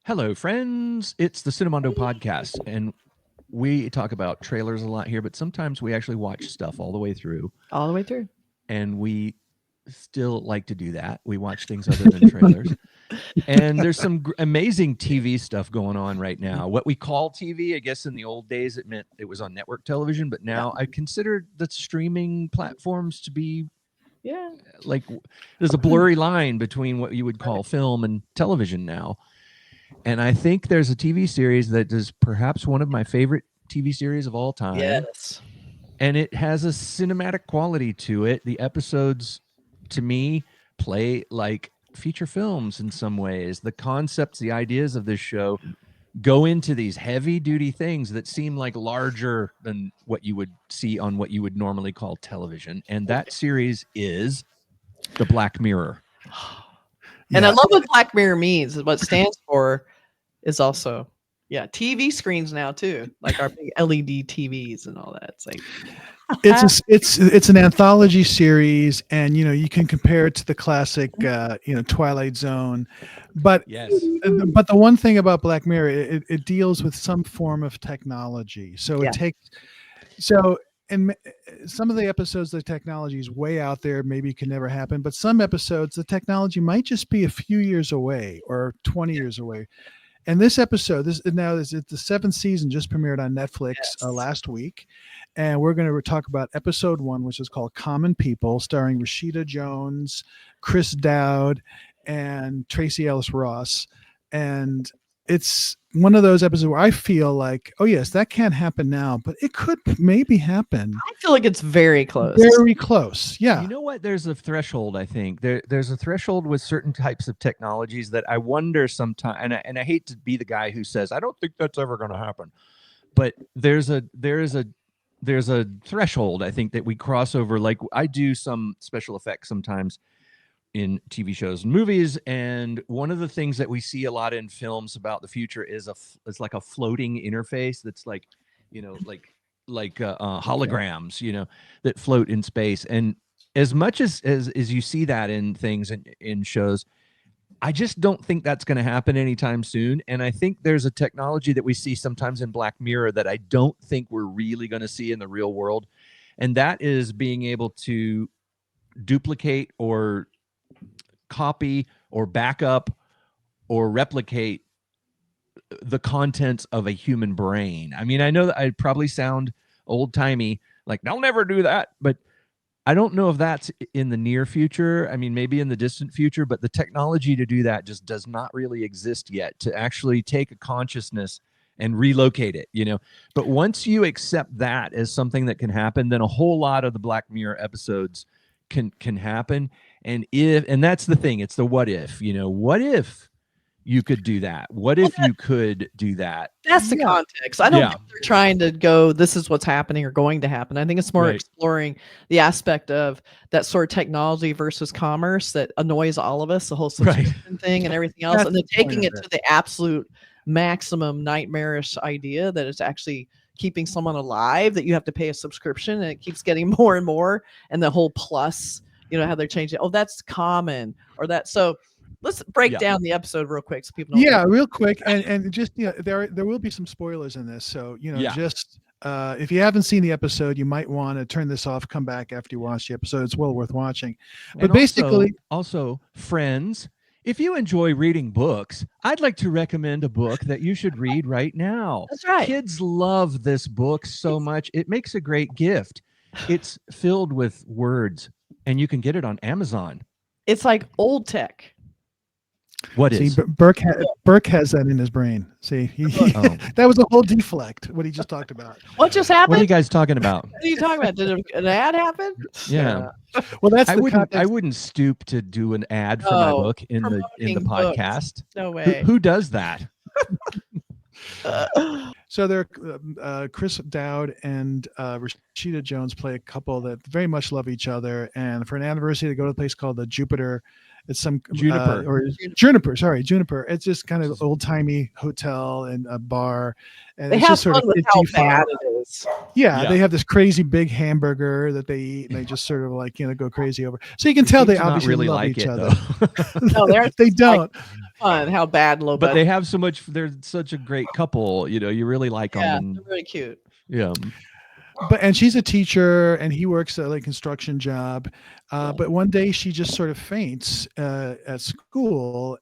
Hello, friends. It's the Cinemondo podcast, and we talk about trailers a lot here, but sometimes we actually watch stuff all the way through. All the way through. And we still like to do that. We watch things other than trailers. And there's some amazing TV stuff going on right now. What we call TV, I guess in the old days, it meant it was on network television, but now I consider the streaming platforms to be like there's a blurry line between what you would call film and television now. And I think there's a TV series that is perhaps one of my favorite TV series of all time. Yes. And it has a cinematic quality to it. The episodes, to me, play like feature films in some ways. The concepts, the ideas of this show go into these heavy-duty things that seem like larger than what you would see on what you would normally call television. And that series is The Black Mirror. And I love what Black Mirror means. What it stands for is also, TV screens now too, like our big LED TVs and all that. It's like it's an anthology series, and you can compare it to the classic Twilight Zone, but the one thing about Black Mirror, it deals with some form of technology. So and some of the episodes, the technology is way out there, maybe it can never happen, but some episodes the technology might just be a few years away or 20 years away. And this episode, it's the 7th season, just premiered on Netflix last week. And we're going to talk about episode 1, which is called Common People, starring Rashida Jones, Chris Dowd, and Tracy Ellis Ross. And it's one of those episodes where I feel like, oh yes, that can't happen now, but it could maybe happen. I feel like it's very close. Very close. Yeah. You know what? There's a threshold, I think. There's a threshold with certain types of technologies that I wonder sometimes, and I hate to be the guy who says, I don't think that's ever going to happen. But there's a threshold, I think, that we cross over. Like I do some special effects sometimes in TV shows and movies, and one of the things that we see a lot in films about the future is it's like a floating interface that's like holograms, that float in space. And as much as you see that in things in shows, I just don't think that's going to happen anytime soon. And I think there's a technology that we see sometimes in Black Mirror that I don't think we're really going to see in the real world, and that is being able to duplicate or copy or back up or replicate the contents of a human brain. I mean, I know that I probably sound old-timey, like they'll never do that, but I don't know if that's in the near future. I mean, maybe in the distant future, but the technology to do that just does not really exist yet, to actually take a consciousness and relocate it, But once you accept that as something that can happen, then a whole lot of the Black Mirror episodes can happen. And that's the thing, it's the what if, what if you could do that? What if you could do that? That's the context. I don't think they're trying to go, this is what's happening or going to happen. I think it's more exploring the aspect of that sort of technology versus commerce that annoys all of us, the whole subscription thing and everything else. And then taking it to the absolute maximum nightmarish idea that it's actually keeping someone alive, that you have to pay a subscription and it keeps getting more and more. And the whole plus, how they're changing. Oh, that's common or that. So let's break down the episode real quick so people know. Yeah, real quick. And just, there will be some spoilers in this. So, just if you haven't seen the episode, you might want to turn this off, come back after you watch the episode. It's well worth watching. But basically, also friends, if you enjoy reading books, I'd like to recommend a book that you should read right now. That's right. Kids love this book so much. It makes a great gift. It's filled with words, and you can get it on Amazon. It's like old tech. Burk has that in his brain. See, that was a whole deflect, what he just talked about. What just happened? What are you guys talking about? What are you talking about? Did an ad happen? Yeah. Well, that's I wouldn't stoop to do an ad for my book in the podcast. No way. Who does that? So they're Chris Dowd and Rashida Jones play a couple that very much love each other, and for an anniversary they go to a place called the Jupiter. It's some Juniper. Sorry, Juniper. It's just kind of old timey hotel and a bar, and They it's have just sort fun of with how bad it is. Yeah, they have this crazy big hamburger that they eat, and they just sort of like go crazy over. So you can tell they obviously really love like each it, other. No, they don't. Like, fun how bad low but budget. they have so much. They're such a great couple. You really like them. Yeah, And, they're really cute. yeah. And she's a teacher, and he works at a construction job. But one day she just sort of faints at school,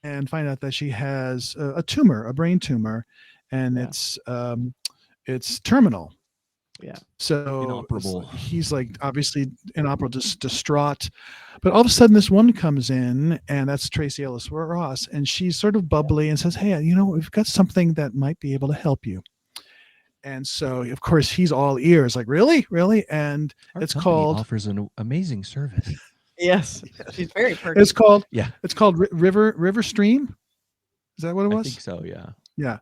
and find out that she has a tumor, a brain tumor, and it's terminal. Yeah. So inoperable. He's like obviously inoperable, just distraught. But all of a sudden, this woman comes in, and that's Tracy Ellis Ross, and she's sort of bubbly and says, "Hey, we've got something that might be able to help you." And so, of course, he's all ears, like, really? And Our it's company called offers an amazing service. Yes, she's very pretty. It's called River Stream. Is that what it was? I think so. Yeah. Yeah,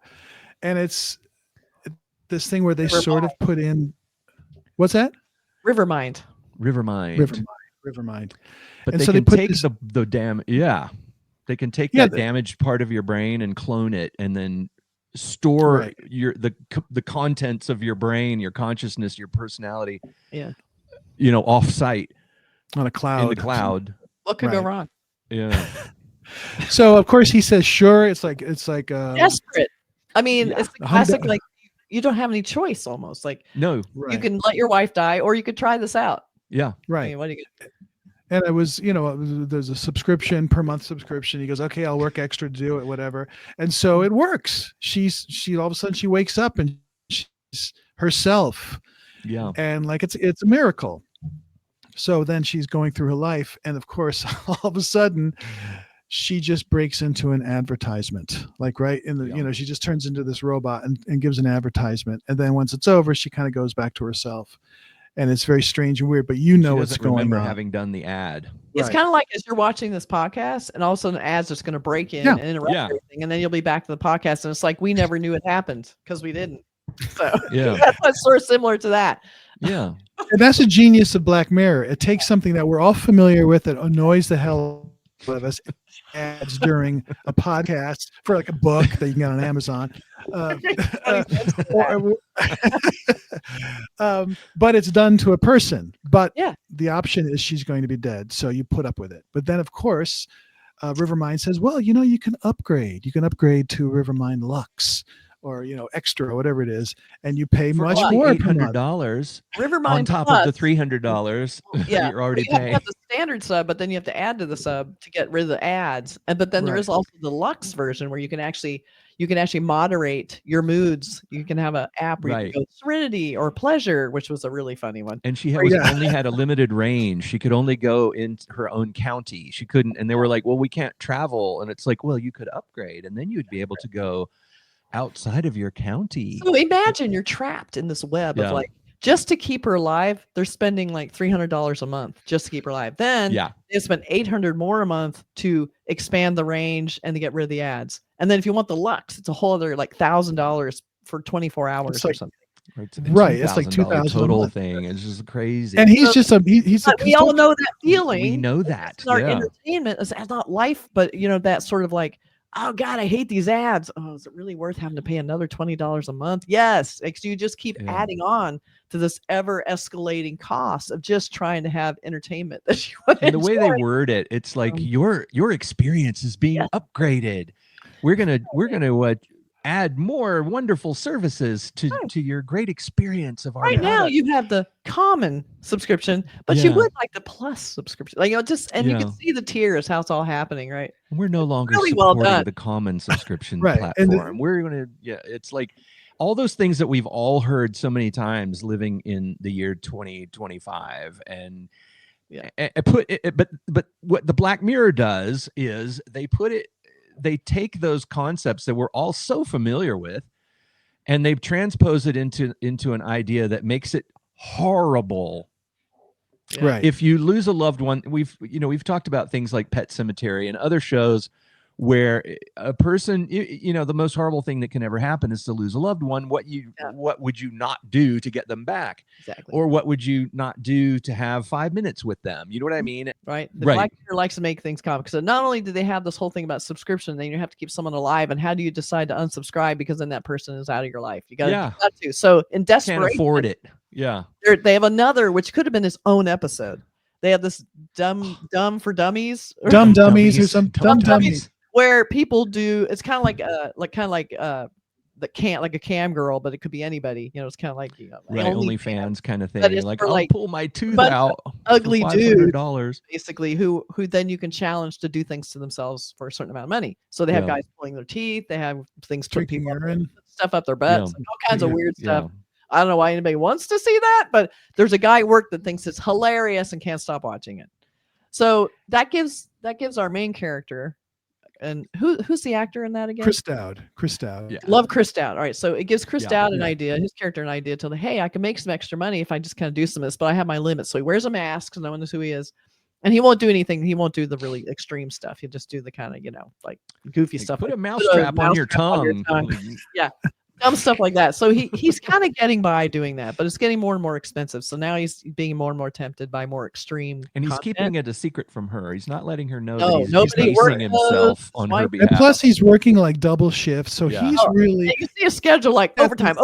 and it's this thing where they River sort of put in. What's that? Rivermind. Rivermind. Rivermind. But And they so they can put take this- the damn. Yeah. They can take Yeah, that damaged part of your brain and clone it, and then store the contents of your brain, your consciousness, your personality. Yeah. Off site on a cloud. in the cloud. What could go wrong? Yeah. So of course he says, sure. It's like Desperate. I mean, it's the classic, like you don't have any choice almost. Like no, you can let your wife die, or you could try this out. Yeah. Right. I mean, what are you gonna do? And it was, there's a per month subscription. He goes, okay, I'll work extra to do it, whatever. And so it works. She all of a sudden she wakes up and she's herself. Yeah. And like, it's a miracle. So then she's going through her life. And of course, all of a sudden she just breaks into an advertisement, like right in the, she just turns into this robot and gives an advertisement. And then once it's over, she kind of goes back to herself. And it's very strange and weird, but what's going on. Having done the ad. It's kind of like as you're watching this podcast, and all of a sudden an ad's just going to break in and interrupt everything, and then you'll be back to the podcast, and it's like we never knew it happened because we didn't. So that's sort of similar to that. Yeah, and that's the genius of Black Mirror. It takes something that we're all familiar with that annoys the hell out of us, ads during a podcast for like a book that you can get on Amazon. But it's done to a person. But the option is she's going to be dead, so you put up with it. But then, of course, Rivermind says, "Well, you can upgrade. You can upgrade to Rivermind Lux, or extra, or whatever it is, and you pay much more. $800 Rivermind on top Plus, of the $300 you're already paying. You have the standard sub, but then you have to add to the sub to get rid of the ads. But then there is also the Lux version where you can actually moderate your moods. You can have an app where you can go Serenity or Pleasure, which was a really funny one. And she only had a limited range. She could only go in her own county. She couldn't. And they were like, well, we can't travel. And it's like, well, you could upgrade and then you'd be able to go outside of your county. So imagine you're trapped in this web of like, just to keep her alive, they're spending like $300 a month just to keep her alive. Then they spend $800 more a month to expand the range and to get rid of the ads. And then if you want the Lux, it's a whole other like $1,000 for 24 hours or something. Right, it's like $2,000 total thing. It's just crazy. And he's just we all know that feeling. We know that. It's our entertainment. It's not life, but that sort of like, oh God, I hate these ads. Oh, is it really worth having to pay another $20 a month? Yes. You just keep adding on to this ever escalating cost of just trying to have entertainment that you want to enjoy. The way they word it, it's like your experience is being upgraded. We're gonna add more wonderful services to your great experience of our product. Now you have the common subscription, but you would like the plus subscription. Like you can see the tiers, how it's all happening, right? We're no longer really supporting the common subscription platform. We're gonna it's like all those things that we've all heard so many times living in the year 2025 and but what the Black Mirror does is they take those concepts that we're all so familiar with and they've transposed it into an idea that makes it horrible. Right. If you lose a loved one, we've talked about things like Pet Cemetery and other shows where a person, the most horrible thing that can ever happen is to lose a loved one. What would you not do to get them back? Exactly. Or what would you not do to have 5 minutes with them? You know what I mean? Right. The Black Mirror likes to make things comic. So not only do they have this whole thing about subscription, then you have to keep someone alive. And how do you decide to unsubscribe because then that person is out of your life? You got to. So in desperation, can't afford it. Yeah. They have another, which could have been his own episode. They have this dumb for dummies, dumb dummies or some dumb dummies where people do. It's kind of like the like a cam girl, but it could be anybody. It's kind of like OnlyFans kind of thing. Like I'll pull my tooth out. Ugly dude, $500 basically, who then you can challenge to do things to themselves for a certain amount of money. So they have guys pulling their teeth. They have things putting stuff up their butts, all kinds of weird stuff. I don't know why anybody wants to see that, but there's a guy at work that thinks it's hilarious and can't stop watching it. So that gives our main character. And who's the actor in that again? Chris Dowd. Yeah. Love Chris Dowd. All right. So it gives Chris Dowd an idea, his character an idea to hey, I can make some extra money if I just kind of do some of this, but I have my limits. So he wears a mask so no one knows who he is. And he won't do anything. He won't do the really extreme stuff. He'll just do the kind of, like goofy stuff. Put a mousetrap on your tongue. Yeah. Dumb stuff like that. So he's kind of getting by doing that, but it's getting more and more expensive. So now he's being more and more tempted by more extreme and he's content. keeping it a secret from her. He's not letting her know he's basing himself on her behalf. And plus he's working like double shifts. So he's really you see a schedule like overtime.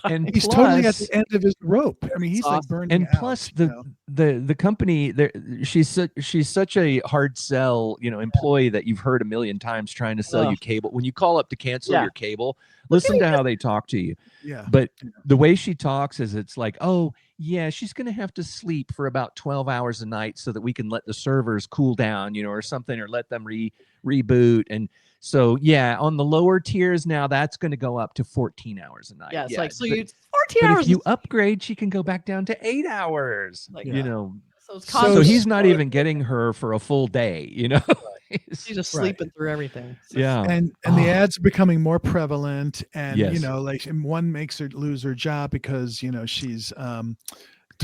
And he's totally at the end of his rope. I mean, he's like burning and out. Plus the company there, she's such a hard sell, employee that you've heard a million times trying to sell you cable. When you call up to cancel your cable, listen to how they talk to you. Yeah. But the way she talks is it's like, oh yeah, she's going to have to sleep for about 12 hours a night so that we can let the servers cool down, or something, or let them reboot. And so, on the lower tiers now, that's going to go up to 14 hours a night. Yeah, it's like, so 14 hours. If you upgrade, she can go back down to 8 hours, So he's not even getting her for a full day, She's just sleeping through everything. And the ads are becoming more prevalent, and like one makes her lose her job because she's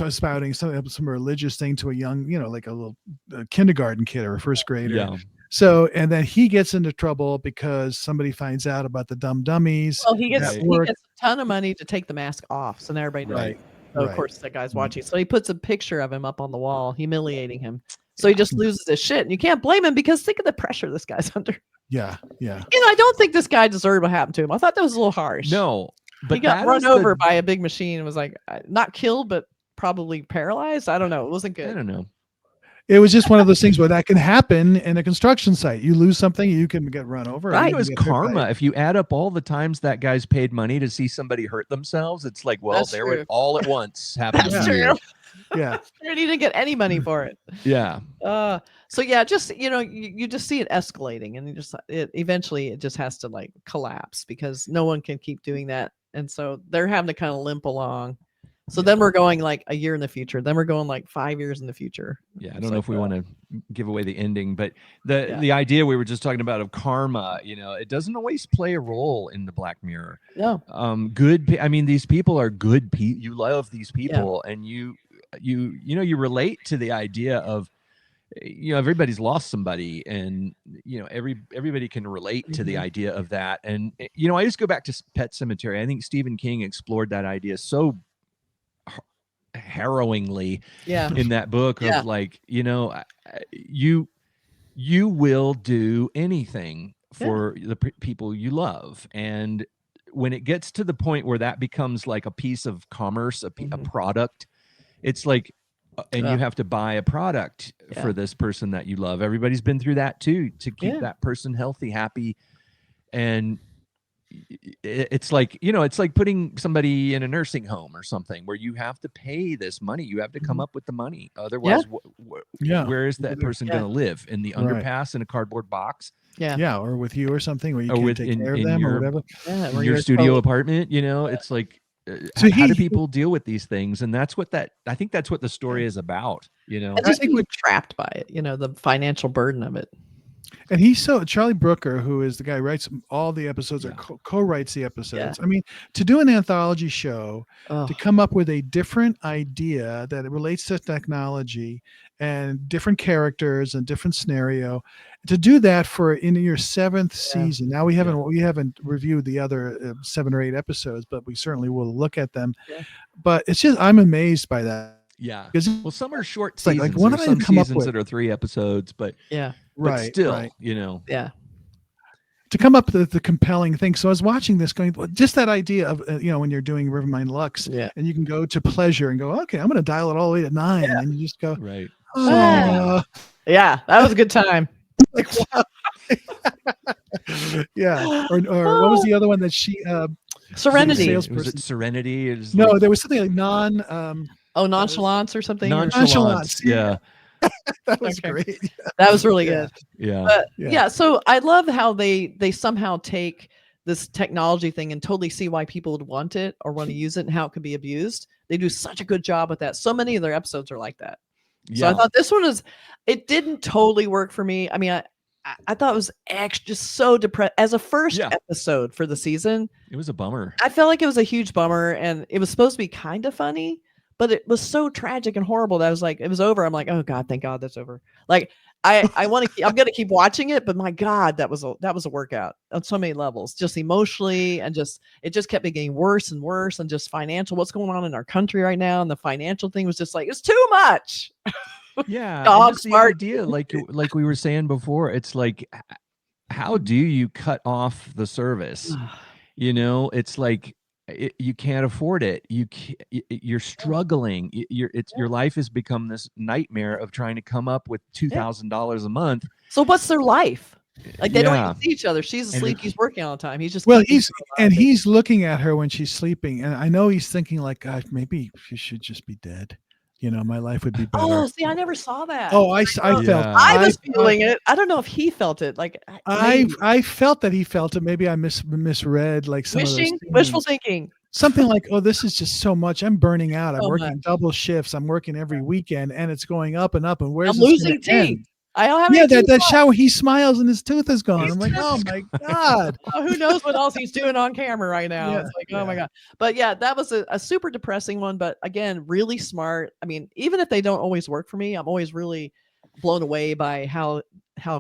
spouting some religious thing to a young, like a little kindergarten kid or a first grader. Yeah. So, and then he gets into trouble because somebody finds out about the dumb dummies. Well, he gets a ton of money to take the mask off, so now everybody knows. Right. So of course, that guy's watching. So he puts a picture of him up on the wall, humiliating him. So he just loses his shit, and you can't blame him because think of the pressure this guy's under. Yeah. I don't think this guy deserved what happened to him. I thought that was a little harsh. No, but he got run over by a big machine and was like not killed, but probably paralyzed. I don't know. It wasn't good. I don't know. It was just one of those things where that can happen in a construction site. You lose something, you can get run over. Right. It was karma. If you add up all the times that guy's paid money to see somebody hurt themselves, it's like, well, there it all at once happened. That's true. Yeah. He didn't get any money for it. Yeah. So just you just see it escalating, and eventually it just has to like collapse because no one can keep doing that, and so they're having to kind of limp along. So then we're going like a year in the future. Then we're going like 5 years in the future. Yeah, I don't know if we want to give away the ending, but the idea we were just talking about of karma, it doesn't always play a role in the Black Mirror. No. These people are good people. You love these people, and you relate to the idea of, everybody's lost somebody, and everybody can relate to the idea of that. And I just go back to Pet Sematary. I think Stephen King explored that idea so harrowingly in that book of like, you will do anything for the people you love, and when it gets to the point where that becomes like a piece of commerce, a product, it's like and you have to buy a product for this person that you love. Everybody's been through that too, to keep that person healthy, happy. And it's like, it's like putting somebody in a nursing home or something where you have to pay this money. You have to come up with the money. Otherwise, where is that person going to live? In the underpass in a cardboard box? Yeah. Or with you or something where you can't take care of them or whatever. Yeah. In your studio apartment, it's like, so how do people deal with these things? And that's what I think that's what the story is about, I just think we're trapped by it, the financial burden of it. And Charlie Brooker, who is the guy who writes all the episodes or co-writes the episodes. I mean, to do an anthology show, to come up with a different idea that it relates to technology and different characters and different scenario. To do that for in your 7th season. Now we haven't reviewed the other 7 or 8 episodes, but we certainly will look at them. Yeah. But it's just I'm amazed by that. Yeah. Because Well, some are short like, seasons. what There's did I some come up seasons with? that are 3 episodes, but still, you know. Yeah. To come up with the compelling thing. So I was watching this going, well, just that idea of, when you're doing Rivermind Lux and you can go to pleasure and go, okay, I'm going to dial it all the way to 9. And you just go, right. Oh, yeah, that was a good time. like, wow. Yeah. Or what was the other one that she, Serenity. Was it Serenity? No, there was something like nonchalance or something. Nonchalance. Yeah. That was great. That was really good. Yeah. But, so I love how they somehow take this technology thing and totally see why people would want it or want to use it and how it could be abused. They do such a good job with that. So many of their episodes are like that. So I thought this one it didn't totally work for me. I mean, I thought it was actually just so depressed as a first episode for the season. It was a bummer. I felt like it was a huge bummer, and it was supposed to be kind of funny, but it was so tragic and horrible that I was like, it was over. I'm like, oh God, thank God that's over. Like I'm going to keep watching it, but my God, that was a workout on so many levels, just emotionally, and it just kept getting worse and worse, and just financial, what's going on in our country right now. And the financial thing was just like, it's too much. Yeah. Dog the idea, like we were saying before, it's like, how do you cut off the service? It's like, you can't afford it. You're struggling. Your life has become this nightmare of trying to come up with $2,000 a month. So what's their life? Like they don't even see each other. She's asleep. He's working all the time. He's just he's looking at her when she's sleeping, and I know he's thinking like, gosh, maybe she should just be dead. My life would be better. Oh, see, I never saw that. Oh, I felt. I was feeling it. I don't know if he felt it. Like I felt that he felt it. Maybe I misread like some wishful thinking. Something like, oh, this is just so much. I'm burning out. I'm working double shifts. I'm working every weekend, and it's going up and up. And where's I'm losing teeth? I don't have any teeth. That shower, he smiles and his tooth is gone. I'm like, oh my God. Who knows what else he's doing on camera right now? It's like, oh my God. But that was a super depressing one. But again, really smart. I mean, even if they don't always work for me, I'm always really blown away by how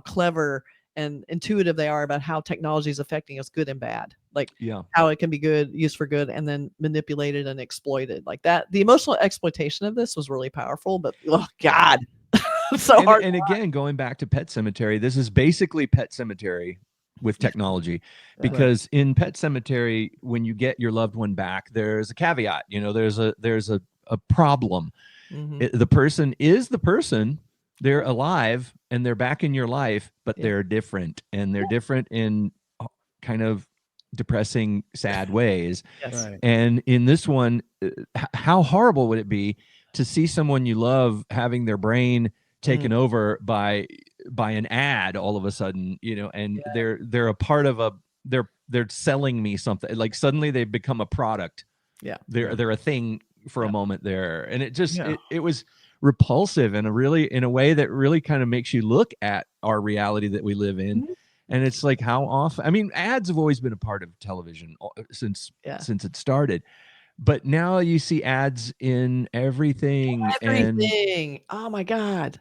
clever and intuitive they are about how technology is affecting us, good and bad. Like how it can be used for good, and then manipulated and exploited like that. The emotional exploitation of this was really powerful, but oh God. So hard. And again, going back to Pet Sematary, this is basically Pet Sematary with technology, because in Pet Sematary, when you get your loved one back, there's a caveat. There's a problem. The person is the person. They're alive and they're back in your life, but they're different, and they're different in kind of depressing, sad ways. Yes. Right. And in this one, how horrible would it be to see someone you love having their brain taken over by an ad all of a sudden, and they're a part of they're selling me something. Like suddenly they've become a product. Yeah. They're a thing for a moment there. And it just, it was repulsive in a way that really kind of makes you look at our reality that we live in. And it's like, how often, I mean, ads have always been a part of television since it started. But now you see ads in everything. And oh my God.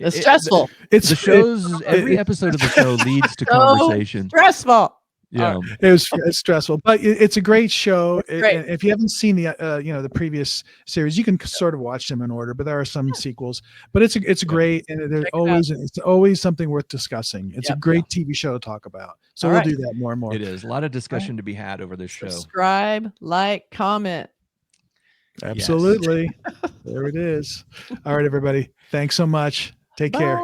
It's stressful. Every episode of the show leads to conversation. Stressful. Yeah, it's stressful, but it's a great show. If you haven't seen the previous series, you can sort of watch them in order, but there are some sequels. But it's great, and it's always something worth discussing. It's a great TV show to talk about. So we'll do that more and more. It is a lot of discussion to be had over this show. Subscribe, like, comment. Absolutely. There it is. All right, everybody. Thanks so much. Take care.